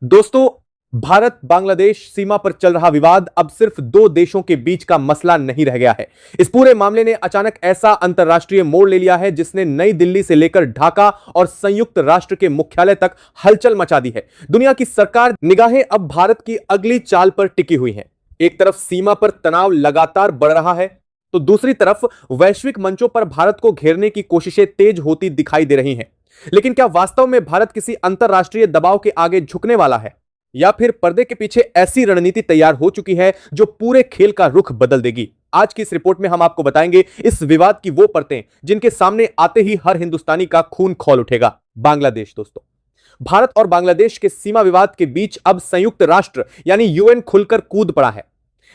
दोस्तों, भारत बांग्लादेश सीमा पर चल रहा विवाद अब सिर्फ दो देशों के बीच का मसला नहीं रह गया है। इस पूरे मामले ने अचानक ऐसा अंतर्राष्ट्रीय मोड़ ले लिया है जिसने नई दिल्ली से लेकर ढाका और संयुक्त राष्ट्र के मुख्यालय तक हलचल मचा दी है। दुनिया की सरकार निगाहें अब भारत की अगली चाल पर टिकी हुई हैं। एक तरफ सीमा पर तनाव लगातार बढ़ रहा है, तो दूसरी तरफ वैश्विक मंचों पर भारत को घेरने की कोशिशें तेज होती दिखाई दे रही हैं। लेकिन क्या वास्तव में भारत किसी अंतरराष्ट्रीय दबाव के आगे झुकने वाला है, या फिर पर्दे के पीछे ऐसी रणनीति तैयार हो चुकी है जो पूरे खेल का रुख बदल देगी? आज की इस रिपोर्ट में हम आपको बताएंगे इस विवाद की वो परतें जिनके सामने आते ही हर हिंदुस्तानी का खून खौल उठेगा। बांग्लादेश। दोस्तों, भारत और बांग्लादेश के सीमा विवाद के बीच अब संयुक्त राष्ट्र यानी यूएन खुलकर कूद पड़ा है।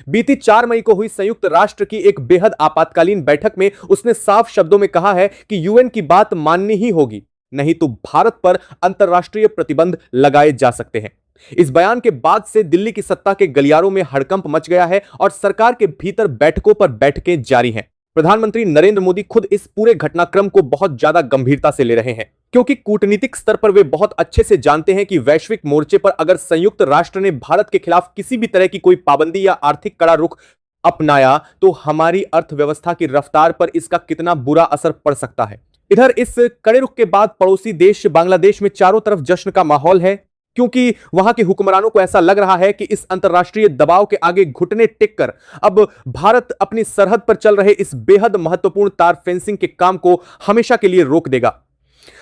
बीती 4 मई को हुई संयुक्त राष्ट्र की एक बेहद आपातकालीन बैठक में उसने साफ शब्दों में कहा है कि यूएन की बात माननी ही होगी, नहीं तो भारत पर अंतरराष्ट्रीय प्रतिबंध लगाए जा सकते हैं। इस बयान के बाद से दिल्ली की सत्ता के गलियारों में हड़कंप मच गया है और सरकार के भीतर बैठकों पर बैठकें जारी हैं। प्रधानमंत्री नरेंद्र मोदी खुद इस पूरे घटनाक्रम को बहुत ज्यादा गंभीरता से ले रहे हैं, क्योंकि कूटनीतिक स्तर पर वे बहुत अच्छे से जानते हैं कि वैश्विक मोर्चे पर अगर संयुक्त राष्ट्र ने भारत के खिलाफ किसी भी तरह की कोई पाबंदी या आर्थिक कड़ा रुख अपनाया तो हमारी अर्थव्यवस्था की रफ्तार पर इसका कितना बुरा असर पड़ सकता है। इधर इस कड़े रुख के बाद पड़ोसी देश बांग्लादेश में चारों तरफ जश्न का माहौल है, क्योंकि वहां के हुक्मरानों को ऐसा लग रहा है कि इस अंतरराष्ट्रीय दबाव के आगे घुटने टेक कर अब भारत अपनी सरहद पर चल रहे इस बेहद महत्वपूर्ण तार फेंसिंग के काम को हमेशा के लिए रोक देगा।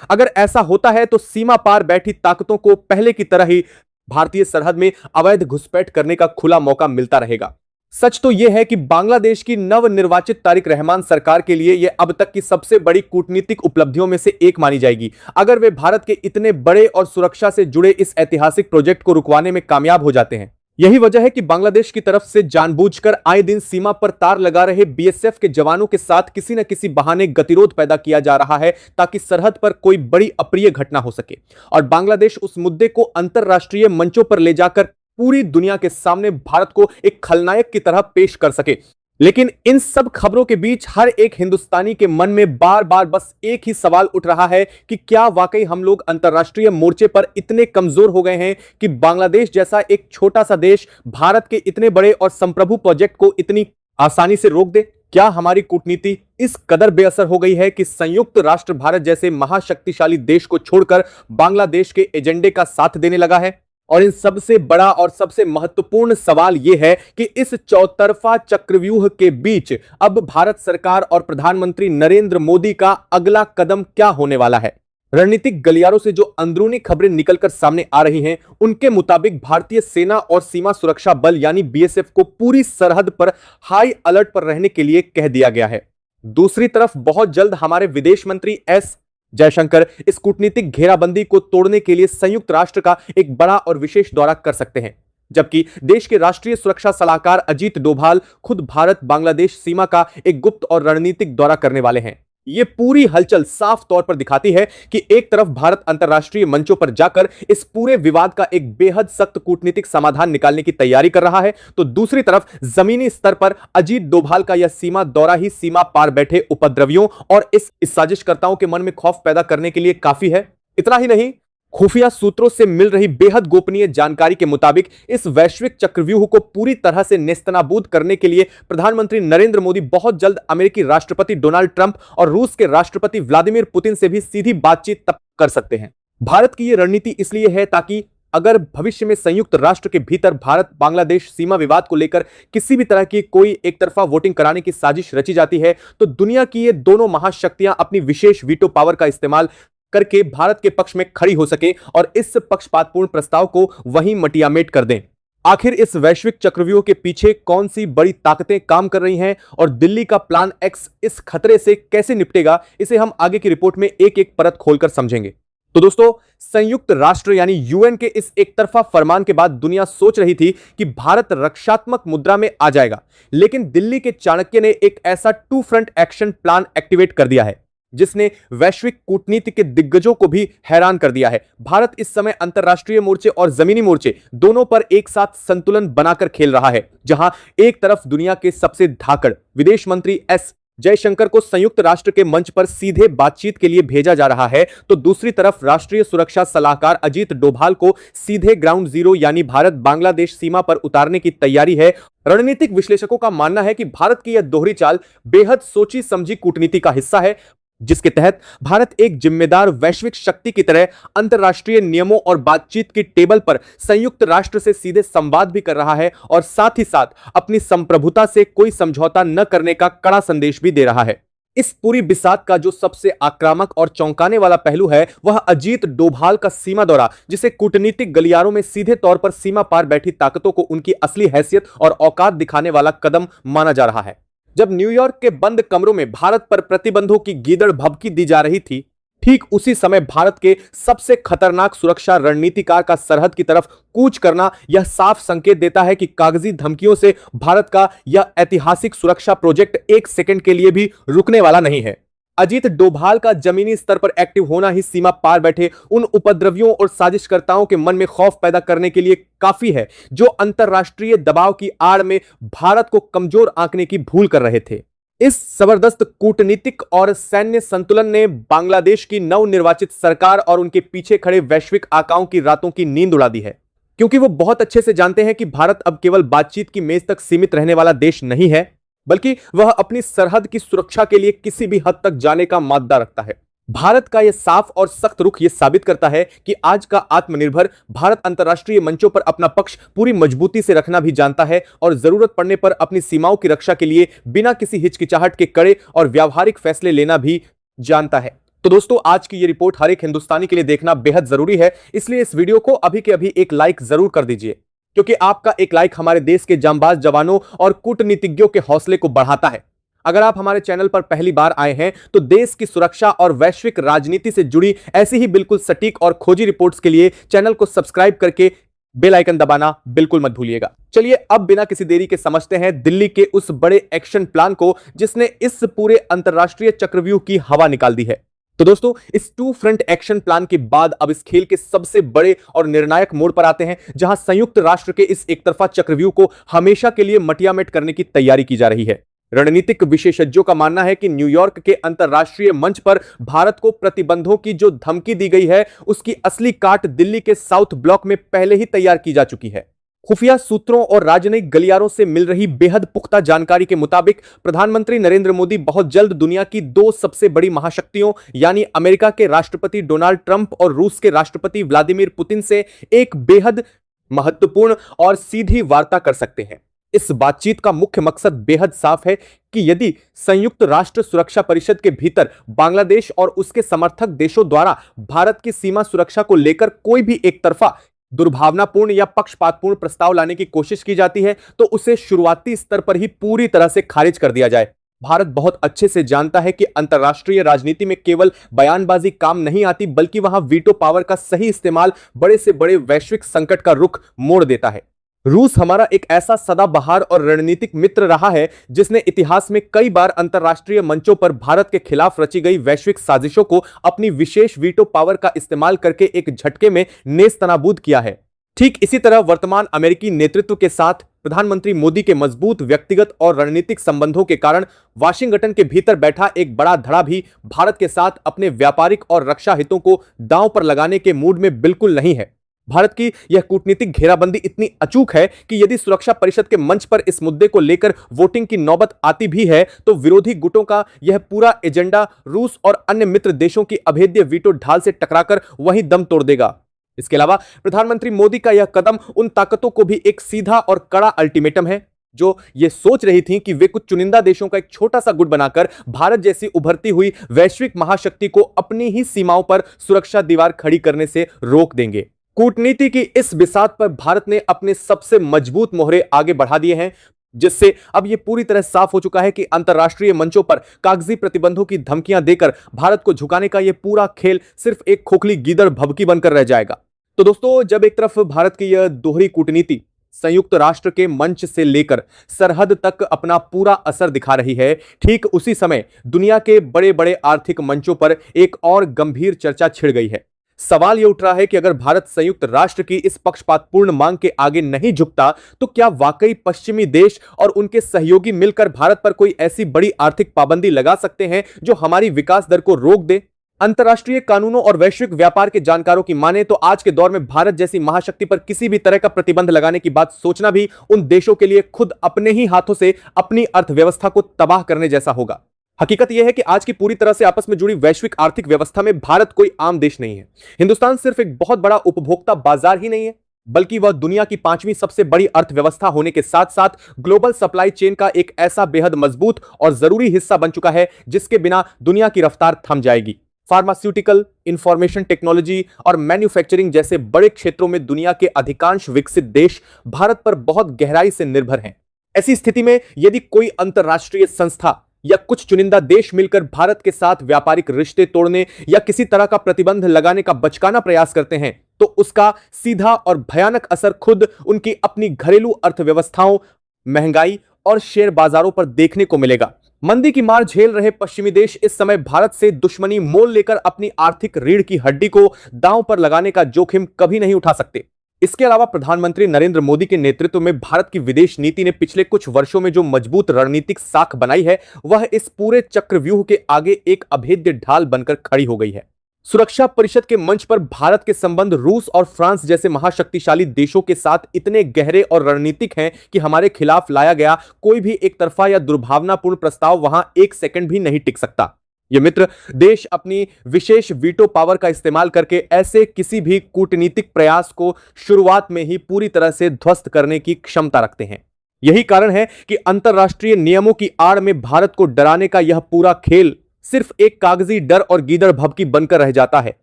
अगर ऐसा होता है तो सीमा पार बैठी ताकतों को पहले की तरह ही भारतीय सरहद में अवैध घुसपैठ करने का खुला मौका मिलता रहेगा। सच तो यह है कि बांग्लादेश की नवनिर्वाचित तारिक रहमान सरकार के लिए यह अब तक की सबसे बड़ी कूटनीतिक उपलब्धियों में से एक मानी जाएगी, अगर वे भारत के इतने बड़े और सुरक्षा से जुड़े इस ऐतिहासिक प्रोजेक्ट को रुकवाने में कामयाब हो जाते हैं। यही वजह है कि बांग्लादेश की तरफ से जानबूझकर आए दिन सीमा पर तार लगा रहे बीएसएफ के जवानों के साथ किसी न किसी बहाने गतिरोध पैदा किया जा रहा है, ताकि सरहद पर कोई बड़ी अप्रिय घटना हो सके और बांग्लादेश उस मुद्दे को अंतरराष्ट्रीय मंचों पर ले जाकर पूरी दुनिया के सामने भारत को एक खलनायक की तरह पेश कर सके। लेकिन इन सब खबरों के बीच हर एक हिंदुस्तानी के मन में बार बार बस एक ही सवाल उठ रहा है कि क्या वाकई हम लोग अंतरराष्ट्रीय मोर्चे पर इतने कमजोर हो गए हैं कि बांग्लादेश जैसा एक छोटा सा देश भारत के इतने बड़े और संप्रभु प्रोजेक्ट को इतनी आसानी से रोक दे? क्या हमारी कूटनीति इस कदर बेअसर हो गई है कि संयुक्त राष्ट्र भारत जैसे महाशक्तिशाली देश को छोड़कर बांग्लादेश के एजेंडे का साथ देने लगा है? और इन सबसे बड़ा और सबसे महत्वपूर्ण सवाल यह है कि इस चौतरफा चक्रव्यूह के बीच अब भारत सरकार और प्रधानमंत्री नरेंद्र मोदी का अगला कदम क्या होने वाला है? रणनीतिक गलियारों से जो अंदरूनी खबरें निकलकर सामने आ रही हैं, उनके मुताबिक भारतीय सेना और सीमा सुरक्षा बल यानी बीएसएफ को पूरी सरहद पर हाई अलर्ट पर रहने के लिए कह दिया गया है। दूसरी तरफ बहुत जल्द हमारे विदेश मंत्री एस जयशंकर इस कूटनीतिक घेराबंदी को तोड़ने के लिए संयुक्त राष्ट्र का एक बड़ा और विशेष दौरा कर सकते हैं, जबकि देश के राष्ट्रीय सुरक्षा सलाहकार अजीत डोभाल खुद भारत बांग्लादेश सीमा का एक गुप्त और रणनीतिक दौरा करने वाले हैं। यह पूरी हलचल साफ तौर पर दिखाती है कि एक तरफ भारत अंतरराष्ट्रीय मंचों पर जाकर इस पूरे विवाद का एक बेहद सख्त कूटनीतिक समाधान निकालने की तैयारी कर रहा है, तो दूसरी तरफ जमीनी स्तर पर अजीत डोभाल का यह सीमा दौरा ही सीमा पार बैठे उपद्रवियों और इस साजिशकर्ताओं के मन में खौफ पैदा करने के लिए काफी है। इतना ही नहीं, खुफिया सूत्रों से मिल रही बेहद गोपनीय जानकारी के मुताबिक इस वैश्विक चक्रव्यूह को पूरी तरह से नेस्तनाबूद करने के लिए प्रधानमंत्री नरेंद्र मोदी बहुत जल्द अमेरिकी राष्ट्रपति डोनाल्ड ट्रंप और रूस के राष्ट्रपति व्लादिमीर पुतिन से भी सीधी बातचीत तब कर सकते हैं। भारत की यह रणनीति इसलिए है ताकि अगर भविष्य में संयुक्त राष्ट्र के भीतर भारत बांग्लादेश सीमा विवाद को लेकर किसी भी तरह की कोई एक तरफा वोटिंग कराने की साजिश रची जाती है, तो दुनिया की ये दोनों महाशक्तियां अपनी विशेष वीटो पावर का इस्तेमाल करके भारत के पक्ष में खड़ी हो सके और इस पक्षपातपूर्ण प्रस्ताव को वहीं मटियामेट कर दें। आखिर इस वैश्विक चक्रव्यूह के पीछे कौन सी बड़ी ताकतें काम कर रही हैं और दिल्ली का प्लान एक्स इस खतरे से कैसे निपटेगा, इसे हम आगे की रिपोर्ट में एक एक परत खोलकर समझेंगे। तो दोस्तों, संयुक्त राष्ट्र यानी यूएन के इस एक तरफा फरमान के बाद दुनिया सोच रही थी कि भारत रक्षात्मक मुद्रा में आ जाएगा, लेकिन दिल्ली के चाणक्य ने एक ऐसा two front action plan activate कर दिया है जिसने वैश्विक कूटनीति के दिग्गजों को भी हैरान कर दिया है। भारत इस समय अंतरराष्ट्रीय मोर्चे और जमीनी मोर्चे दोनों पर एक साथ संतुलन बनाकर खेल रहा है, जहां एक तरफ दुनिया के सबसे धाकड़ विदेश मंत्री एस जयशंकर को संयुक्त राष्ट्र के मंच पर सीधे बातचीत के लिए भेजा जा रहा है, तो दूसरी तरफ राष्ट्रीय सुरक्षा सलाहकार अजीत डोभाल को सीधे ग्राउंड जीरो यानी भारत बांग्लादेश सीमा पर उतारने की तैयारी है। रणनीतिक विश्लेषकों का मानना है कि भारत की यह दोहरी चाल बेहद सोची समझी कूटनीति का हिस्सा है, जिसके तहत भारत एक जिम्मेदार वैश्विक शक्ति की तरह अंतरराष्ट्रीय नियमों और बातचीत की टेबल पर संयुक्त राष्ट्र से सीधे संवाद भी कर रहा है और साथ ही साथ अपनी संप्रभुता से कोई समझौता न करने का कड़ा संदेश भी दे रहा है। इस पूरी बिसात का जो सबसे आक्रामक और चौंकाने वाला पहलू है वह अजीत डोभाल का सीमा दौरा, जिसे कूटनीतिक गलियारों में सीधे तौर पर सीमा पार बैठी ताकतों को उनकी असली हैसियत और औकात दिखाने वाला कदम माना जा रहा है। जब न्यूयॉर्क के बंद कमरों में भारत पर प्रतिबंधों की गीदड़ भभकी दी जा रही थी, ठीक उसी समय भारत के सबसे खतरनाक सुरक्षा रणनीतिकार का सरहद की तरफ कूच करना यह साफ संकेत देता है कि कागजी धमकियों से भारत का यह ऐतिहासिक सुरक्षा प्रोजेक्ट एक सेकंड के लिए भी रुकने वाला नहीं है। अजीत डोभाल का जमीनी स्तर पर एक्टिव होना ही सीमा पार बैठे उन उपद्रवियों और साजिशकर्ताओं के मन में खौफ पैदा करने के लिए काफी है, जो अंतरराष्ट्रीय दबाव की आड़ में भारत को कमजोर आंकने की भूल कर रहे थे। इस जबरदस्त कूटनीतिक और सैन्य संतुलन ने बांग्लादेश की नवनिर्वाचित सरकार और उनके पीछे खड़े वैश्विक आकाओं की रातों की नींद उड़ा दी है, क्योंकि वो बहुत अच्छे से जानते हैं कि भारत अब केवल बातचीत की मेज तक सीमित रहने वाला देश नहीं है, बल्कि वह अपनी सरहद की सुरक्षा के लिए किसी भी हद तक जाने का माद्दा रखता है। भारत का यह साफ और सख्त रुख यह साबित करता है कि आज का आत्मनिर्भर भारत अंतर्राष्ट्रीय मंचों पर अपना पक्ष पूरी मजबूती से रखना भी जानता है और जरूरत पड़ने पर अपनी सीमाओं की रक्षा के लिए बिना किसी हिचकिचाहट के कड़े और व्यावहारिक फैसले लेना भी जानता है। तो दोस्तों, आज की यह रिपोर्ट हर एक हिंदुस्तानी के लिए देखना बेहद जरूरी है, इसलिए इस वीडियो को अभी के अभी एक लाइक जरूर कर दीजिए, क्योंकि आपका एक लाइक हमारे देश के जांबाज जवानों और कूटनीतिज्ञों के हौसले को बढ़ाता है। अगर आप हमारे चैनल पर पहली बार आए हैं तो देश की सुरक्षा और वैश्विक राजनीति से जुड़ी ऐसी ही बिल्कुल सटीक और खोजी रिपोर्ट्स के लिए चैनल को सब्सक्राइब करके बेल आइकन दबाना बिल्कुल मत भूलिएगा। चलिए अब बिना किसी देरी के समझते हैं दिल्ली के उस बड़े एक्शन प्लान को जिसने इस पूरे अंतरराष्ट्रीय चक्रव्यूह की हवा निकाल दी है। तो दोस्तों, इस टू फ्रंट एक्शन प्लान के बाद अब इस खेल के सबसे बड़े और निर्णायक मोड़ पर आते हैं, जहां संयुक्त राष्ट्र के इस एकतरफा चक्रव्यूह को हमेशा के लिए मटियामेट करने की तैयारी की जा रही है। रणनीतिक विशेषज्ञों का मानना है कि न्यूयॉर्क के अंतरराष्ट्रीय मंच पर भारत को प्रतिबंधों की जो धमकी दी गई है, उसकी असली काट दिल्ली के साउथ ब्लॉक में पहले ही तैयार की जा चुकी है। खुफिया सूत्रों और राजनयिक गलियारों से मिल रही बेहद पुख्ता जानकारी के मुताबिक प्रधानमंत्री नरेंद्र मोदी बहुत जल्द दुनिया की दो सबसे बड़ी महाशक्तियों यानी अमेरिका के राष्ट्रपति डोनाल्ड ट्रंप और रूस के राष्ट्रपति व्लादिमीर पुतिन से एक बेहद महत्वपूर्ण और सीधी वार्ता कर सकते हैं। इस बातचीत का मुख्य मकसद बेहद साफ है कि यदि संयुक्त राष्ट्र सुरक्षा परिषद के भीतर बांग्लादेश और उसके समर्थक देशों द्वारा भारत की सीमा सुरक्षा को लेकर कोई भी एक तरफा दुर्भावनापूर्ण या पक्षपातपूर्ण प्रस्ताव लाने की कोशिश की जाती है तो उसे शुरुआती स्तर पर ही पूरी तरह से खारिज कर दिया जाए। भारत बहुत अच्छे से जानता है कि अंतर्राष्ट्रीय राजनीति में केवल बयानबाजी काम नहीं आती, बल्कि वहां वीटो पावर का सही इस्तेमाल बड़े से बड़े वैश्विक संकट का रुख मोड़ देता है। रूस हमारा एक ऐसा सदाबहार और रणनीतिक मित्र रहा है जिसने इतिहास में कई बार अंतरराष्ट्रीय मंचों पर भारत के खिलाफ रची गई वैश्विक साजिशों को अपनी विशेष वीटो पावर का इस्तेमाल करके एक झटके में नेस्तनाबूद किया है। ठीक इसी तरह वर्तमान अमेरिकी नेतृत्व के साथ प्रधानमंत्री मोदी के मजबूत व्यक्तिगत और रणनीतिक संबंधों के कारण वाशिंगटन के भीतर बैठा एक बड़ा धड़ा भी भारत के साथ अपने व्यापारिक और रक्षा हितों को दांव पर लगाने के मूड में बिल्कुल नहीं है। भारत की यह कूटनीतिक घेराबंदी इतनी अचूक है कि यदि सुरक्षा परिषद के मंच पर इस मुद्दे को लेकर वोटिंग की नौबत आती भी है तो विरोधी गुटों का यह पूरा एजेंडा रूस और अन्य मित्र देशों की अभेद्य वीटो ढाल से टकराकर वहीं दम तोड़ देगा। इसके अलावा प्रधानमंत्री मोदी का यह कदम उन ताकतों को भी एक सीधा और कड़ा अल्टीमेटम है जो ये सोच रही थी कि वे कुछ चुनिंदा देशों का एक छोटा सा गुट बनाकर भारत जैसी उभरती हुई वैश्विक महाशक्ति को अपनी ही सीमाओं पर सुरक्षा दीवार खड़ी करने से रोक देंगे। कूटनीति की इस बिसात पर भारत ने अपने सबसे मजबूत मोहरे आगे बढ़ा दिए हैं, जिससे अब यह पूरी तरह साफ हो चुका है कि अंतरराष्ट्रीय मंचों पर कागजी प्रतिबंधों की धमकियां देकर भारत को झुकाने का यह पूरा खेल सिर्फ एक खोखली गीदड़ भभकी बनकर रह जाएगा। तो दोस्तों, जब एक तरफ भारत की यह दोहरी कूटनीति संयुक्त राष्ट्र के मंच से लेकर सरहद तक अपना पूरा असर दिखा रही है, ठीक उसी समय दुनिया के बड़े बड़े आर्थिक मंचों पर एक और गंभीर चर्चा छिड़ गई है। सवाल यह उठ रहा है कि अगर भारत संयुक्त राष्ट्र की इस पक्षपातपूर्ण मांग के आगे नहीं झुकता तो क्या वाकई पश्चिमी देश और उनके सहयोगी मिलकर भारत पर कोई ऐसी बड़ी आर्थिक पाबंदी लगा सकते हैं जो हमारी विकास दर को रोक दे? अंतर्राष्ट्रीय कानूनों और वैश्विक व्यापार के जानकारों की माने तो आज के दौर में भारत जैसी महाशक्ति पर किसी भी तरह का प्रतिबंध लगाने की बात सोचना भी उन देशों के लिए खुद अपने ही हाथों से अपनी अर्थव्यवस्था को तबाह करने जैसा होगा। हकीकत यह है कि आज की पूरी तरह से आपस में जुड़ी वैश्विक आर्थिक व्यवस्था में भारत कोई आम देश नहीं है। हिंदुस्तान सिर्फ एक बहुत बड़ा उपभोक्ता बाजार ही नहीं है, बल्कि वह दुनिया की 5वीं सबसे बड़ी अर्थव्यवस्था होने के साथ साथ ग्लोबल सप्लाई चेन का एक ऐसा बेहद मजबूत और जरूरी हिस्सा बन चुका है जिसके बिना दुनिया की रफ्तार थम जाएगी। फार्मास्यूटिकल, इंफॉर्मेशन टेक्नोलॉजी और मैन्युफैक्चरिंग जैसे बड़े क्षेत्रों में दुनिया के अधिकांश विकसित देश भारत पर बहुत गहराई से निर्भर हैं। ऐसी स्थिति में यदि कोई अंतरराष्ट्रीय संस्था या कुछ चुनिंदा देश मिलकर भारत के साथ व्यापारिक रिश्ते तोड़ने या किसी तरह का प्रतिबंध लगाने का बचकाना प्रयास करते हैं तो उसका सीधा और भयानक असर खुद उनकी अपनी घरेलू अर्थव्यवस्थाओं, महंगाई और शेयर बाजारों पर देखने को मिलेगा। मंदी की मार झेल रहे पश्चिमी देश इस समय भारत से दुश्मनी मोल लेकर अपनी आर्थिक रीढ़ की हड्डी को दांव पर लगाने का जोखिम कभी नहीं उठा सकते। इसके अलावा प्रधानमंत्री नरेंद्र मोदी के नेतृत्व में भारत की विदेश नीति ने पिछले कुछ वर्षों में जो मजबूत रणनीतिक साख बनाई है वह इस पूरे चक्रव्यूह के आगे एक अभेद्य ढाल बनकर खड़ी हो गई है। सुरक्षा परिषद के मंच पर भारत के संबंध रूस और फ्रांस जैसे महाशक्तिशाली देशों के साथ इतने गहरे और रणनीतिक हैं कि हमारे खिलाफ लाया गया कोई भी एक तरफा या दुर्भावनापूर्ण प्रस्ताव वहां एक सेकंड भी नहीं टिक सकता। ये मित्र देश अपनी विशेष वीटो पावर का इस्तेमाल करके ऐसे किसी भी कूटनीतिक प्रयास को शुरुआत में ही पूरी तरह से ध्वस्त करने की क्षमता रखते हैं। यही कारण है कि अंतरराष्ट्रीय नियमों की आड़ में भारत को डराने का यह पूरा खेल सिर्फ एक कागजी डर और गीदड़ भभकी बनकर रह जाता है,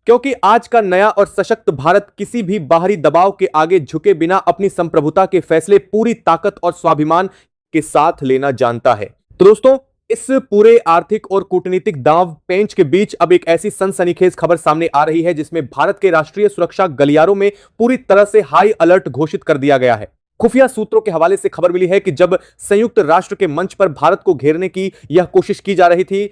क्योंकि आज का नया और सशक्त भारत किसी भी बाहरी दबाव के आगे झुके बिना अपनी संप्रभुता के फैसले पूरी ताकत और स्वाभिमान के साथ लेना जानता है। तो दोस्तों, इस पूरे आर्थिक और कूटनीतिक दांव पेंच के बीच अब एक ऐसी सनसनीखेज खबर सामने आ रही है जिसमें भारत के राष्ट्रीय सुरक्षा गलियारों में पूरी तरह से हाई अलर्ट घोषित कर दिया गया है। खुफिया सूत्रों के हवाले से खबर मिली है कि जब संयुक्त राष्ट्र के मंच पर भारत को घेरने की यह कोशिश की जा रही थी,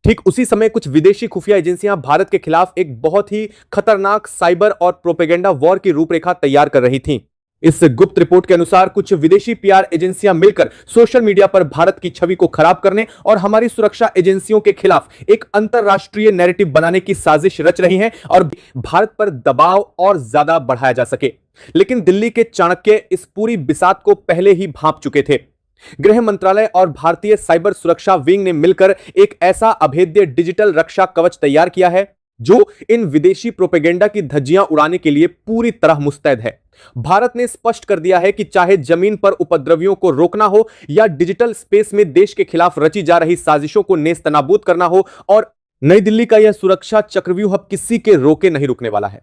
ठीक उसी समय कुछ विदेशी खुफिया एजेंसियां भारत के खिलाफ एक बहुत ही खतरनाक साइबर और प्रोपेगेंडा वॉर की रूपरेखा तैयार कर रही थीं। इस गुप्त रिपोर्ट के अनुसार कुछ विदेशी पीआर एजेंसियां मिलकर सोशल मीडिया पर भारत की छवि को खराब करने और हमारी सुरक्षा एजेंसियों के खिलाफ एक अंतरराष्ट्रीय नैरेटिव बनाने की साजिश रच रही हैं और भारत पर दबाव और ज्यादा बढ़ाया जा सके। लेकिन दिल्ली के चाणक्य इस पूरी बिसात को पहले ही भांप चुके थे। गृह मंत्रालय और भारतीय साइबर सुरक्षा विंग ने मिलकर एक ऐसा अभेद्य डिजिटल रक्षा कवच तैयार किया है जो इन विदेशी प्रोपेगेंडा की धज्जियां उड़ाने के लिए पूरी तरह मुस्तैद है। भारत ने स्पष्ट कर दिया है कि चाहे जमीन पर उपद्रवियों को रोकना हो या डिजिटल स्पेस में देश के खिलाफ रची जा रही साजिशों को नेस्तनाबूद करना हो, और नई दिल्ली का यह सुरक्षा चक्रव्यूह अब किसी के रोके नहीं रुकने वाला है।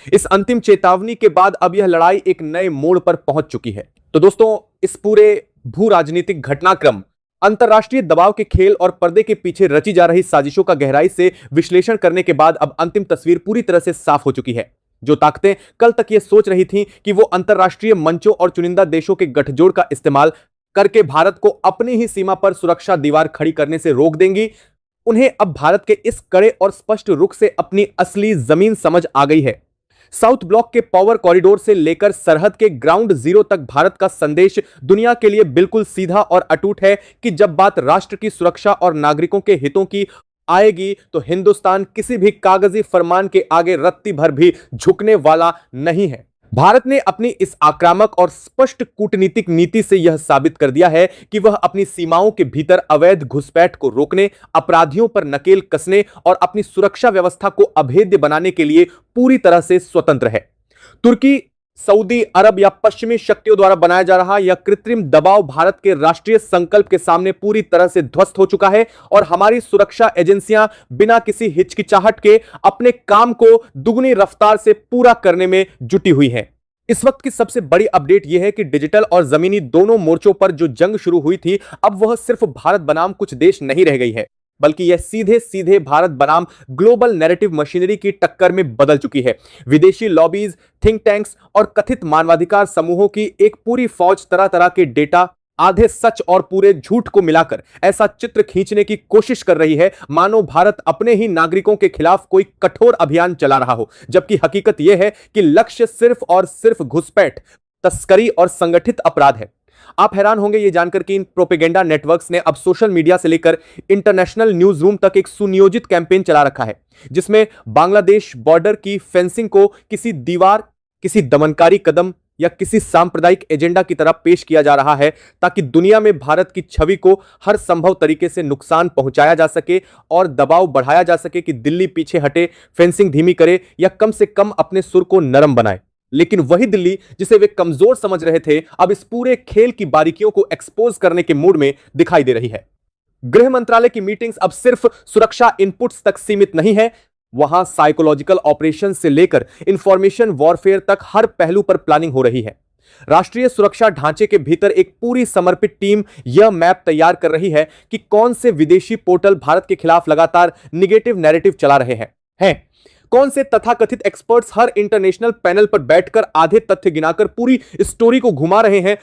इस अंतिम चेतावनी के बाद अब यह लड़ाई एक नए मोड़ पर पहुंच चुकी है। तो दोस्तों, इस पूरे भू राजनीतिक घटनाक्रम, अंतरराष्ट्रीय दबाव के खेल और पर्दे के पीछे रची जा रही साजिशों का गहराई से विश्लेषण करने के बाद अब अंतिम तस्वीर पूरी तरह से साफ हो चुकी है। जो ताकतें कल तक यह सोच रही थीं कि वो अंतरराष्ट्रीय मंचों और चुनिंदा देशों के गठजोड़ का इस्तेमाल करके भारत को अपनी ही सीमा पर सुरक्षा दीवार खड़ी करने से रोक देंगी, उन्हें अब भारत के इस कड़े और स्पष्ट रुख से अपनी असली जमीन समझ आ गई है। साउथ ब्लॉक के पावर कॉरिडोर से लेकर सरहद के ग्राउंड जीरो तक भारत का संदेश दुनिया के लिए बिल्कुल सीधा और अटूट है कि जब बात राष्ट्र की सुरक्षा और नागरिकों के हितों की आएगी तो हिंदुस्तान किसी भी कागजी फरमान के आगे रत्ती भर भी झुकने वाला नहीं है। भारत ने अपनी इस आक्रामक और स्पष्ट कूटनीतिक नीति से यह साबित कर दिया है कि वह अपनी सीमाओं के भीतर अवैध घुसपैठ को रोकने, अपराधियों पर नकेल कसने और अपनी सुरक्षा व्यवस्था को अभेद्य बनाने के लिए पूरी तरह से स्वतंत्र है। तुर्की, सऊदी अरब या पश्चिमी शक्तियों द्वारा बनाया जा रहा यह कृत्रिम दबाव भारत के राष्ट्रीय संकल्प के सामने पूरी तरह से ध्वस्त हो चुका है और हमारी सुरक्षा एजेंसियां बिना किसी हिचकिचाहट के अपने काम को दुगनी रफ्तार से पूरा करने में जुटी हुई हैं। इस वक्त की सबसे बड़ी अपडेट यह है कि डिजिटल और जमीनी दोनों मोर्चों पर जो जंग शुरू हुई थी, अब वह सिर्फ भारत बनाम कुछ देश नहीं रह गई है, बल्कि यह सीधे सीधे भारत बनाम ग्लोबल नैरेटिव मशीनरी की टक्कर में बदल चुकी है। विदेशी लॉबीज, थिंक टैंक्स और कथित मानवाधिकार समूहों की एक पूरी फौज तरह तरह के डेटा, आधे सच और पूरे झूठ को मिलाकर ऐसा चित्र खींचने की कोशिश कर रही है मानो भारत अपने ही नागरिकों के खिलाफ कोई कठोर अभियान चला रहा हो, जबकि हकीकत यह है कि लक्ष्य सिर्फ और सिर्फ घुसपैठ, तस्करी और संगठित अपराध है। आप हैरान होंगे यह जानकर कि इन प्रोपेगेंडा नेटवर्क्स ने अब सोशल मीडिया से लेकर इंटरनेशनल न्यूज रूम तक एक सुनियोजित कैंपेन चला रखा है, जिसमें बांग्लादेश बॉर्डर की फेंसिंग को किसी दीवार, किसी दमनकारी कदम या किसी सांप्रदायिक एजेंडा की तरह पेश किया जा रहा है, ताकि दुनिया में भारत की छवि को हर संभव तरीके से नुकसान पहुंचाया जा सके और दबाव बढ़ाया जा सके कि दिल्ली पीछे हटे, फेंसिंग धीमी करे या कम से कम अपने सुर को नरम बनाए। लेकिन वही दिल्ली जिसे वे कमजोर समझ रहे थे, अब इस पूरे खेल की बारीकियों को एक्सपोज करने के मूड में दिखाई दे रही है। गृह मंत्रालय की मीटिंग्स अब सिर्फ सुरक्षा इनपुट्स तक सीमित नहीं है, वहां साइकोलॉजिकल ऑपरेशन से लेकर इंफॉर्मेशन वॉरफेयर तक हर पहलू पर प्लानिंग हो रही है। राष्ट्रीय सुरक्षा ढांचे के भीतर एक पूरी समर्पित टीम यह मैप तैयार कर रही है कि कौन से विदेशी पोर्टल भारत के खिलाफ लगातार निगेटिव नैरेटिव चला रहे हैं कौन से तथाकथित एक्सपर्ट्स हर इंटरनेशनल पैनल पर बैठकर आधे तथ्य गिनाकर पूरी स्टोरी को घुमा रहे हैं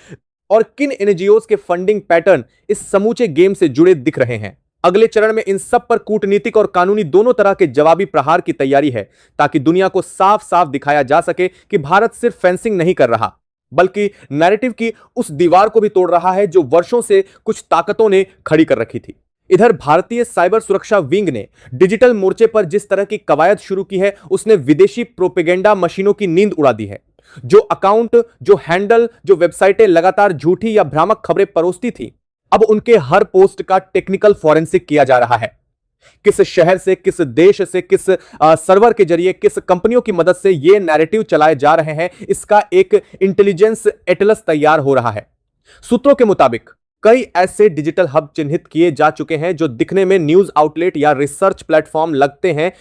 और किन एनजीओज के फंडिंग पैटर्न इस समूचे गेम से जुड़े दिख रहे हैं। अगले चरण में इन सब पर कूटनीतिक और कानूनी दोनों तरह के जवाबी प्रहार की तैयारी है, ताकि दुनिया को साफ साफ दिखाया जा सके कि भारत सिर्फ फेंसिंग नहीं कर रहा, बल्कि नैरेटिव की उस दीवार को भी तोड़ रहा है जो वर्षों से कुछ ताकतों ने खड़ी कर रखी थी। इधर भारतीय साइबर सुरक्षा विंग ने डिजिटल मोर्चे पर जिस तरह की कवायद शुरू की है, उसने विदेशी प्रोपेगेंडा मशीनों की नींद उड़ा दी है। जो अकाउंट, जो हैंडल, जो वेबसाइटें लगातार झूठी या भ्रामक खबरें परोसती थी, अब उनके हर पोस्ट का टेक्निकल फॉरेंसिक किया जा रहा है। किस शहर से, किस देश से, किस सर्वर के जरिए, किस कंपनियों की मदद से ये नैरेटिव चलाए जा रहे हैं, इसका एक इंटेलिजेंस एटलस तैयार हो रहा है। सूत्रों के मुताबिक कई ऐसे डिजिटल हब चिन्हित किए जा चुके हैं जो दिखने में न्यूज आउटलेट या रिसर्च प्लेटफॉर्म लगते हैं,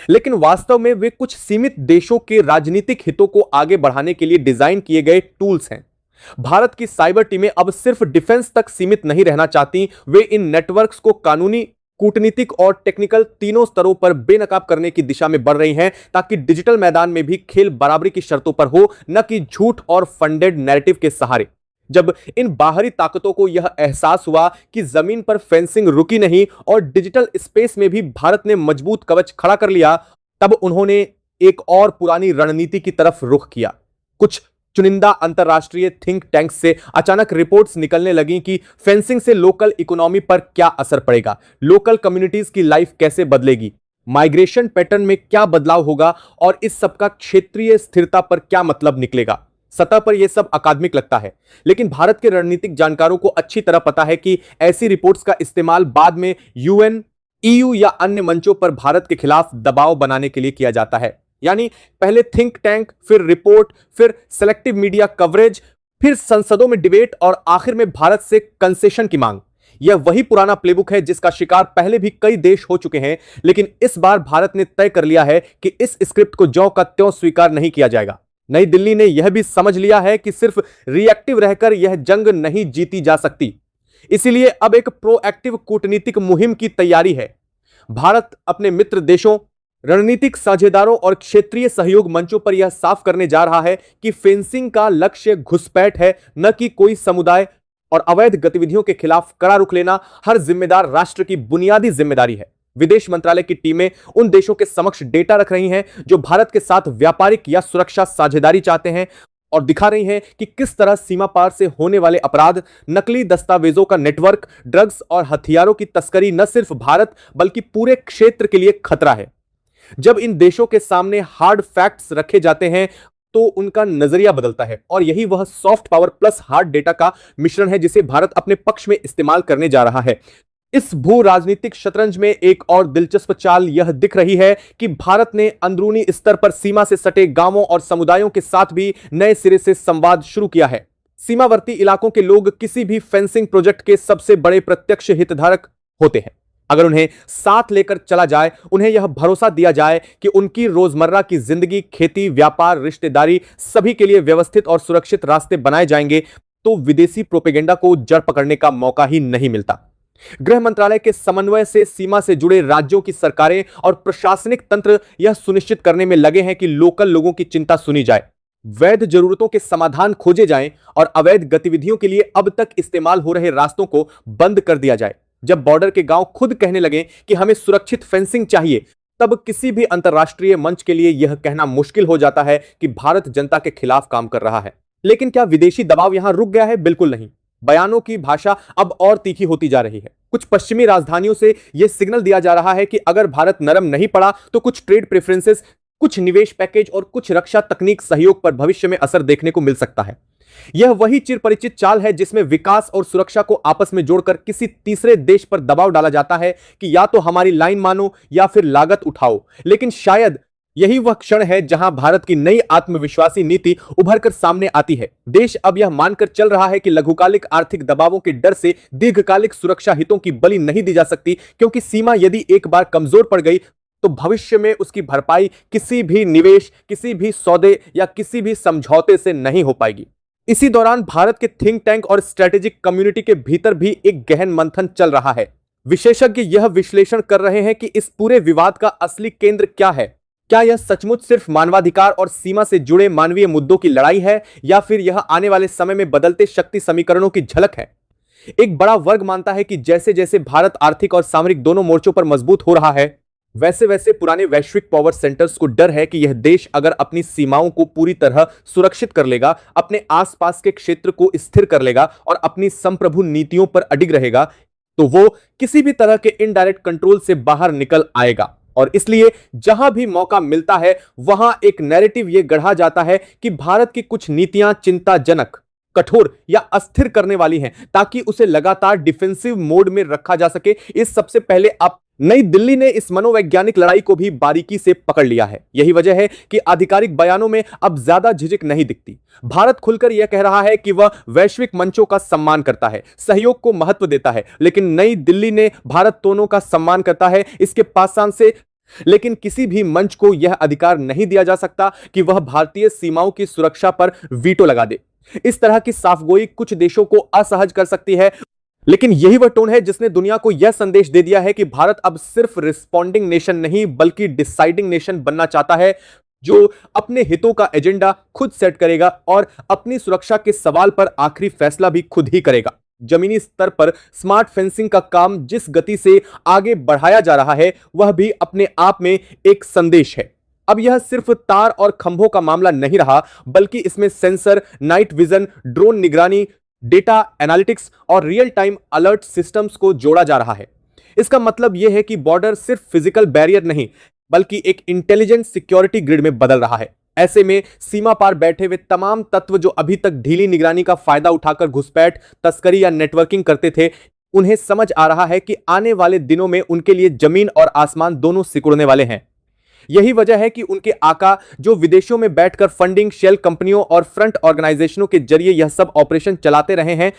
लेकिन वास्तव में वे कुछ सीमित देशों के राजनीतिक हितों को आगे बढ़ाने के लिए डिजाइन किए गए टूल्स हैं। भारत की साइबर टीमें अब सिर्फ डिफेंस तक सीमित नहीं रहना चाहती, वे इन नेटवर्क्स को कानूनी, कूटनीतिक और टेक्निकल तीनों स्तरों पर बेनकाब करने की दिशा में बढ़ रही हैं, ताकि डिजिटल मैदान में भी खेल बराबरी की शर्तों पर हो, न कि झूठ और फंडेड नैरेटिव के सहारे। जब इन बाहरी ताकतों को यह एहसास हुआ कि जमीन पर फेंसिंग रुकी नहीं और डिजिटल स्पेस में भी भारत ने मजबूत कवच खड़ा कर लिया, तब उन्होंने एक और पुरानी रणनीति की तरफ रुख किया। कुछ चुनिंदा अंतरराष्ट्रीय थिंक टैंक से अचानक रिपोर्ट्स निकलने लगी कि फेंसिंग से लोकल इकोनॉमी पर क्या असर पड़ेगा, लोकल कम्युनिटीज की लाइफ कैसे बदलेगी, माइग्रेशन पैटर्न में क्या बदलाव होगा और इस सब का क्षेत्रीय स्थिरता पर क्या मतलब निकलेगा। सतह पर यह सब अकादमिक लगता है, लेकिन भारत के रणनीतिक जानकारों को अच्छी तरह पता है कि ऐसी रिपोर्ट्स का इस्तेमाल बाद में यूएन, ईयू या अन्य मंचों पर भारत के खिलाफ दबाव बनाने के लिए किया जाता है। यानी पहले थिंक टैंक, फिर रिपोर्ट, फिर सेलेक्टिव मीडिया कवरेज, फिर संसदों में डिबेट और आखिर में भारत से कंसेशन की मांग। यह वही पुराना प्लेबुक है जिसका शिकार पहले भी कई देश हो चुके हैं, लेकिन इस बार भारत ने तय कर लिया है कि इस स्क्रिप्ट को ज्यों का त्यों स्वीकार नहीं किया जाएगा। नई दिल्ली ने यह भी समझ लिया है कि सिर्फ रिएक्टिव रहकर यह जंग नहीं जीती जा सकती, इसीलिए अब एक प्रोएक्टिव कूटनीतिक मुहिम की तैयारी है। भारत अपने मित्र देशों, रणनीतिक साझेदारों और क्षेत्रीय सहयोग मंचों पर यह साफ करने जा रहा है कि फेंसिंग का लक्ष्य घुसपैठ है, न कि कोई समुदाय, और अवैध गतिविधियों के खिलाफ कड़ा रुख लेना हर जिम्मेदार राष्ट्र की बुनियादी जिम्मेदारी है। विदेश मंत्रालय की टीमें उन देशों के समक्ष डेटा रख रही हैं जो भारत के साथ व्यापारिक या सुरक्षा साझेदारी चाहते हैं, और दिखा रही हैं कि किस तरह सीमा पार से होने वाले अपराध, नकली दस्तावेजों का नेटवर्क, ड्रग्स और हथियारों की तस्करी न सिर्फ भारत बल्कि पूरे क्षेत्र के लिए खतरा है। जब इन देशों के सामने हार्ड फैक्ट्स रखे जाते हैं तो उनका नजरिया बदलता है, और यही वह soft power plus hard data का मिश्रण है जिसे भारत अपने पक्ष में इस्तेमाल करने जा रहा है। इस भू राजनीतिक शतरंज में एक और दिलचस्प चाल यह दिख रही है कि भारत ने अंदरूनी स्तर पर सीमा से सटे गांवों और समुदायों के साथ भी नए सिरे से संवाद शुरू किया है। सीमावर्ती इलाकों के लोग किसी भी फेंसिंग प्रोजेक्ट के सबसे बड़े प्रत्यक्ष हितधारक होते हैं। अगर उन्हें साथ लेकर चला जाए, उन्हें यह भरोसा दिया जाए कि उनकी रोजमर्रा की जिंदगी, खेती, व्यापार, रिश्तेदारी सभी के लिए व्यवस्थित और सुरक्षित रास्ते बनाए जाएंगे, तो विदेशी प्रोपेगेंडा को जड़ पकड़ने का मौका ही नहीं मिलता। गृह मंत्रालय के समन्वय से सीमा से जुड़े राज्यों की सरकारें और प्रशासनिक तंत्र यह सुनिश्चित करने में लगे हैं कि लोकल लोगों की चिंता सुनी जाए। वैध जरूरतों के समाधान खोजे जाएं और अवैध गतिविधियों के लिए अब तक इस्तेमाल हो रहे रास्तों को बंद कर दिया जाए। जब बॉर्डर के गांव खुद कहने लगे कि हमें सुरक्षित फेंसिंग चाहिए, तब किसी भी अंतर्राष्ट्रीय मंच के लिए यह कहना मुश्किल हो जाता है कि भारत जनता के खिलाफ काम कर रहा है। लेकिन क्या विदेशी दबाव यहां रुक गया है? बिल्कुल नहीं। बयानों की भाषा अब और तीखी होती जा रही है। कुछ पश्चिमी राजधानियों से यह सिग्नल दिया जा रहा है कि अगर भारत नरम नहीं पड़ा तो कुछ ट्रेड प्रेफरेंसेस, कुछ निवेश पैकेज और कुछ रक्षा तकनीक सहयोग पर भविष्य में असर देखने को मिल सकता है। यह वही चिरपरिचित चाल है जिसमें विकास और सुरक्षा को आपस में जोड़कर किसी तीसरे देश पर दबाव डाला जाता है कि या तो हमारी लाइन मानो या फिर लागत उठाओ। लेकिन शायद यही वह क्षण है जहां भारत की नई आत्मविश्वासी नीति उभरकर सामने आती है। देश अब यह मानकर चल रहा है कि लघुकालिक आर्थिक दबावों के डर से दीर्घकालिक सुरक्षा हितों की बलि नहीं दी जा सकती, क्योंकि सीमा यदि एक बार कमजोर पड़ गई तो भविष्य में उसकी भरपाई किसी भी निवेश, किसी भी सौदे या किसी भी समझौते से नहीं हो पाएगी। इसी दौरान भारत के थिंक टैंक और स्ट्रेटेजिक कम्युनिटी के भीतर भी एक गहन मंथन चल रहा है। विशेषज्ञ यह विश्लेषण कर रहे हैं कि इस पूरे विवाद का असली केंद्र क्या है। क्या यह सचमुच सिर्फ मानवाधिकार और सीमा से जुड़े मानवीय मुद्दों की लड़ाई है, या फिर यह आने वाले समय में बदलते शक्ति समीकरणों की झलक है? एक बड़ा वर्ग मानता है कि जैसे जैसे भारत आर्थिक और सामरिक दोनों मोर्चों पर मजबूत हो रहा है, वैसे वैसे पुराने वैश्विक पावर सेंटर्स को डर है कि यह देश अगर अपनी सीमाओं को पूरी तरह सुरक्षित कर लेगा, अपने आसपास के क्षेत्र को स्थिर कर लेगा और अपनी संप्रभु नीतियों पर अडिग रहेगा, तो वो किसी भी तरह के इनडायरेक्ट कंट्रोल से बाहर निकल आएगा। और इसलिए जहां भी मौका मिलता है वहां एक नैरेटिव यह गढ़ा जाता है कि भारत की कुछ नीतियां चिंताजनक, कठोर या अस्थिर करने वाली हैं, ताकि उसे लगातार डिफेंसिव मोड में रखा जा सके। इस सबसे पहले आप नई दिल्ली ने इस मनोवैज्ञानिक लड़ाई को भी बारीकी से पकड़ लिया है। यही वजह है कि आधिकारिक बयानों में अब ज्यादा झिझक नहीं दिखती। भारत खुलकर यह कह रहा है कि वह वैश्विक मंचों का सम्मान करता है, सहयोग को महत्व देता है, लेकिन नई दिल्ली ने भारत दोनों का सम्मान करता है इसके पासान से। लेकिन किसी भी मंच को यह अधिकार नहीं दिया जा सकता कि वह भारतीय सीमाओं की सुरक्षा पर वीटो लगा दे। इस तरह की साफगोई कुछ देशों को असहज कर सकती है, लेकिन यही वह टोन है जिसने दुनिया को यह संदेश दे दिया है कि भारत अब सिर्फ रिस्पॉन्डिंग नेशन नहीं बल्कि डिसाइडिंग नेशन बनना चाहता है, जो अपने हितों का एजेंडा खुद सेट करेगा और अपनी सुरक्षा के सवाल पर आखिरी फैसला भी खुद ही करेगा। जमीनी स्तर पर स्मार्ट फेंसिंग का काम जिस गति से आगे बढ़ाया जा रहा है वह भी अपने आप में एक संदेश है। अब यह सिर्फ तार और खंभों का मामला नहीं रहा, बल्कि इसमें सेंसर, नाइट विजन, ड्रोन निगरानी, डेटा एनालिटिक्स और रियल टाइम अलर्ट सिस्टम्स को जोड़ा जा रहा है। इसका मतलब यह है कि बॉर्डर सिर्फ फिजिकल बैरियर नहीं बल्कि एक इंटेलिजेंट सिक्योरिटी ग्रिड में बदल रहा है। ऐसे में सीमा पार बैठे हुए तमाम तत्व जो अभी तक ढीली निगरानी का फायदा उठाकर घुसपैठ, तस्करी या नेटवर्किंग करते थे, उन्हें समझ आ रहा है कि आने वाले दिनों में उनके लिए जमीन और आसमान दोनों सिकुड़ने वाले हैं। यही वजह है कि उनके आका जो विदेशों में बैठकर फंडिंग, शेल कंपनियों और फ्रंट ऑर्गेनाइजेशनों के जरिए यह सब ऑपरेशन चलाते रहे हैं,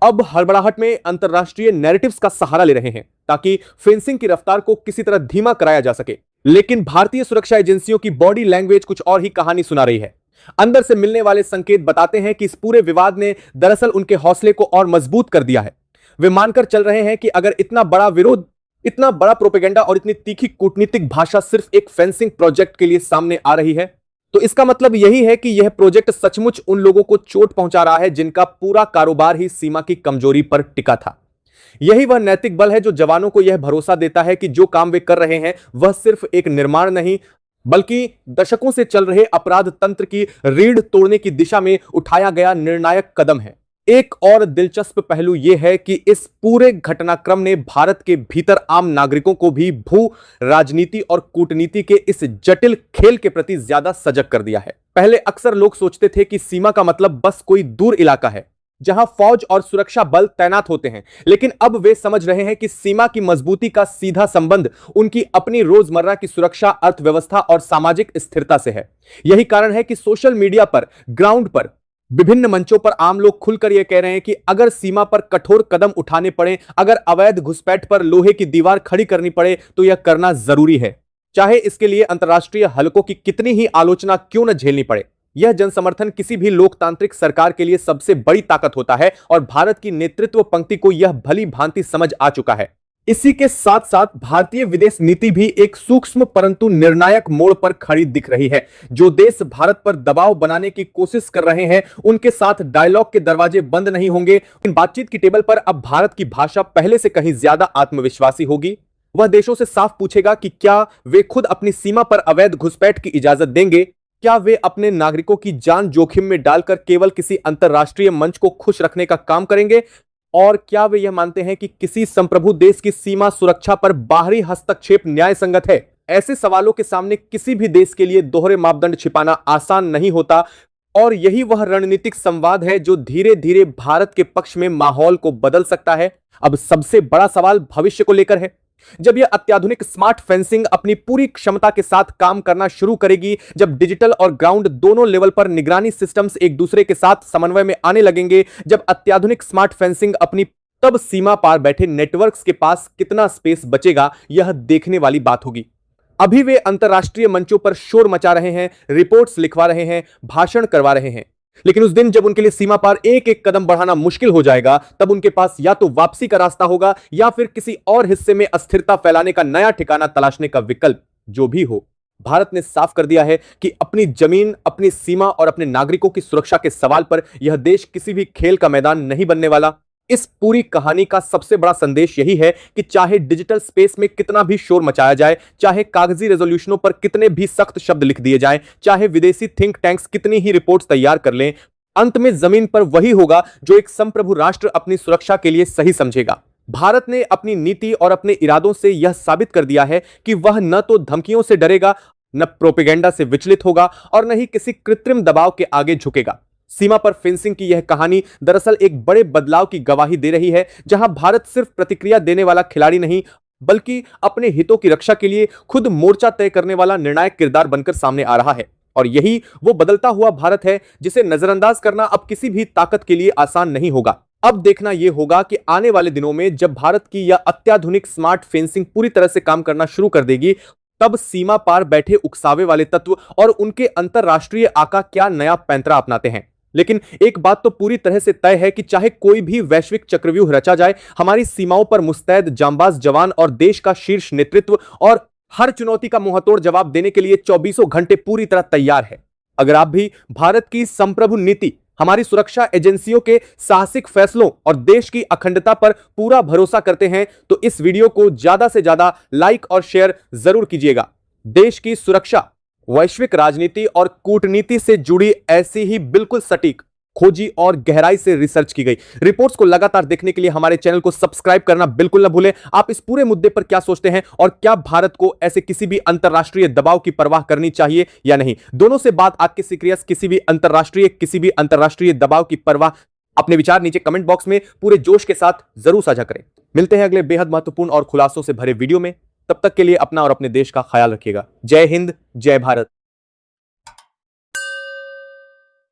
अब हड़बड़ाहट में अंतरराष्ट्रीय नैरेटिव्स का सहारा ले रहे हैं ताकि फेंसिंग की रफ्तार को किसी तरह धीमा कराया जा सके। लेकिन भारतीय सुरक्षा एजेंसियों की बॉडी लैंग्वेज कुछ और ही कहानी सुना रही है। अंदर से मिलने वाले संकेत बताते हैं कि इस पूरे विवाद ने दरअसल उनके हौसले को और मजबूत कर दिया है। वे मानकर चल रहे हैं कि अगर इतना बड़ा विरोध, इतना बड़ा प्रोपेगेंडा और इतनी तीखी कूटनीतिक भाषा सिर्फ एक फेंसिंग प्रोजेक्ट के लिए सामने आ रही है, तो इसका मतलब यही है कि यह प्रोजेक्ट सचमुच उन लोगों को चोट पहुंचा रहा है जिनका पूरा कारोबार ही सीमा की कमजोरी पर टिका था। यही वह नैतिक बल है जो जवानों को यह भरोसा देता है कि जो काम वे कर रहे हैं वह सिर्फ एक निर्माण नहीं बल्कि दशकों से चल रहे अपराध तंत्र की रीढ़ तोड़ने की दिशा में उठाया गया निर्णायक कदम है। एक और दिलचस्प पहलू यह है कि इस पूरे घटनाक्रम ने भारत के भीतर आम नागरिकों को भी भू राजनीति और कूटनीति के इस जटिल खेल के प्रति ज्यादा सजग कर दिया है। पहले अक्सर लोग सोचते थे कि सीमा का मतलब बस कोई दूर इलाका है जहां फौज और सुरक्षा बल तैनात होते हैं, लेकिन अब वे समझ रहे हैं कि सीमा की मजबूती का सीधा संबंध उनकी अपनी रोजमर्रा की सुरक्षा, अर्थव्यवस्था और सामाजिक स्थिरता से है। यही कारण है कि सोशल मीडिया पर, ग्राउंड पर, विभिन्न मंचों पर आम लोग खुलकर यह कह रहे हैं कि अगर सीमा पर कठोर कदम उठाने पड़े, अगर अवैध घुसपैठ पर लोहे की दीवार खड़ी करनी पड़े, तो यह करना जरूरी है, चाहे इसके लिए अंतर्राष्ट्रीय हलकों की कितनी ही आलोचना क्यों न झेलनी पड़े। यह जनसमर्थन किसी भी लोकतांत्रिक सरकार के लिए सबसे बड़ी ताकत होता है और भारत की नेतृत्व पंक्ति को यह भली भांति समझ आ चुका है। इसी के साथ साथ भारतीय विदेश नीति भी एक सूक्ष्म परंतु निर्णायक मोड़ पर खड़ी दिख रही है। जो देश भारत पर दबाव बनाने की कोशिश कर रहे हैं, उनके साथ डायलॉग के दरवाजे बंद नहीं होंगे। बातचीत की टेबल पर अब भारत की भाषा पहले से कहीं ज्यादा आत्मविश्वासी होगी। वह देशों से साफ पूछेगा कि क्या वे खुद अपनी सीमा पर अवैध घुसपैठ की इजाजत देंगे, क्या वे अपने नागरिकों की जान जोखिम में डालकर केवल किसी अंतरराष्ट्रीय मंच को खुश रखने का काम करेंगे, और क्या वे यह मानते हैं कि किसी संप्रभु देश की सीमा सुरक्षा पर बाहरी हस्तक्षेप न्याय संगत है। ऐसे सवालों के सामने किसी भी देश के लिए दोहरे मापदंड छिपाना आसान नहीं होता, और यही वह रणनीतिक संवाद है जो धीरे धीरे भारत के पक्ष में माहौल को बदल सकता है। अब सबसे बड़ा सवाल भविष्य को लेकर है। जब यह अत्याधुनिक स्मार्ट फेंसिंग अपनी पूरी क्षमता के साथ काम करना शुरू करेगी, जब डिजिटल और ग्राउंड दोनों लेवल पर निगरानी सिस्टम्स एक दूसरे के साथ समन्वय में आने लगेंगे, जब अत्याधुनिक स्मार्ट फेंसिंग अपनी, तब सीमा पार बैठे नेटवर्क्स के पास कितना स्पेस बचेगा, यह देखने वाली बात होगी। अभी वे अंतरराष्ट्रीय मंचों पर शोर मचा रहे हैं, रिपोर्ट्स लिखवा रहे हैं, भाषण करवा रहे हैं, लेकिन उस दिन जब उनके लिए सीमा पार एक एक कदम बढ़ाना मुश्किल हो जाएगा, तब उनके पास या तो वापसी का रास्ता होगा या फिर किसी और हिस्से में अस्थिरता फैलाने का नया ठिकाना तलाशने का विकल्प। जो भी हो, भारत ने साफ कर दिया है कि अपनी जमीन, अपनी सीमा और अपने नागरिकों की सुरक्षा के सवाल पर यह देश किसी भी खेल का मैदान नहीं बनने वाला। इस पूरी कहानी का सबसे बड़ा संदेश यही है कि चाहे डिजिटल स्पेस में कितना भी शोर मचाया जाए, चाहे कागजी रेजोल्यूशनों पर कितने भी सख्त शब्द लिख दिए जाएं, चाहे विदेशी थिंक टैंक्स कितनी ही रिपोर्ट्स तैयार कर लें, अंत में जमीन पर वही होगा जो एक संप्रभु राष्ट्र अपनी सुरक्षा के लिए सही समझेगा। भारत ने अपनी नीति और अपने इरादों से यह साबित कर दिया है कि वह न तो धमकियों से डरेगा, न प्रोपेगेंडा से विचलित होगा, और न ही किसी कृत्रिम दबाव के आगे झुकेगा। सीमा पर फेंसिंग की यह कहानी दरअसल एक बड़े बदलाव की गवाही दे रही है, जहां भारत सिर्फ प्रतिक्रिया देने वाला खिलाड़ी नहीं, बल्कि अपने हितों की रक्षा के लिए खुद मोर्चा तय करने वाला निर्णायक किरदार बनकर सामने आ रहा है। और यही वो बदलता हुआ भारत है जिसे नजरअंदाज करना अब किसी भी ताकत के लिए आसान नहीं होगा। अब देखना यह होगा कि आने वाले दिनों में जब भारत की यह अत्याधुनिक स्मार्ट फेंसिंग पूरी तरह से काम करना शुरू कर देगी, तब सीमा पार बैठे उकसावे वाले तत्व और उनके अंतरराष्ट्रीय आका क्या नया पैंतरा अपनाते हैं। लेकिन एक बात तो पूरी तरह से तय है कि चाहे कोई भी वैश्विक चक्रव्यूह रचा जाए, हमारी सीमाओं पर मुस्तैद जांबाज जवान और देश का शीर्ष नेतृत्व और हर चुनौती का मुंहतोड़ जवाब देने के लिए 24 घंटे पूरी तरह तैयार है। अगर आप भी भारत की संप्रभु नीति, हमारी सुरक्षा एजेंसियों के साहसिक फैसलों और देश की अखंडता पर पूरा भरोसा करते हैं, तो इस वीडियो को ज्यादा से ज्यादा लाइक और शेयर जरूर कीजिएगा। देश की सुरक्षा, वैश्विक राजनीति और कूटनीति से जुड़ी ऐसी ही बिल्कुल सटीक, खोजी और गहराई से रिसर्च की गई रिपोर्ट्स को लगातार देखने के लिए हमारे चैनल को सब्सक्राइब करना बिल्कुल न भूलें। आप इस पूरे मुद्दे पर क्या सोचते हैं, और क्या भारत को ऐसे किसी भी अंतरराष्ट्रीय दबाव की परवाह करनी चाहिए या नहीं? दोनों से बात आपके सीक्रियस किसी भी अंतरराष्ट्रीय दबाव की परवाह? अपने विचार नीचे कमेंट बॉक्स में पूरे जोश के साथ जरूर साझा करें। मिलते हैं अगले बेहद महत्वपूर्ण और खुलासों से भरे वीडियो में। तब तक के लिए अपना और अपने देश का ख्याल रखिएगा। जय हिंद, जय भारत।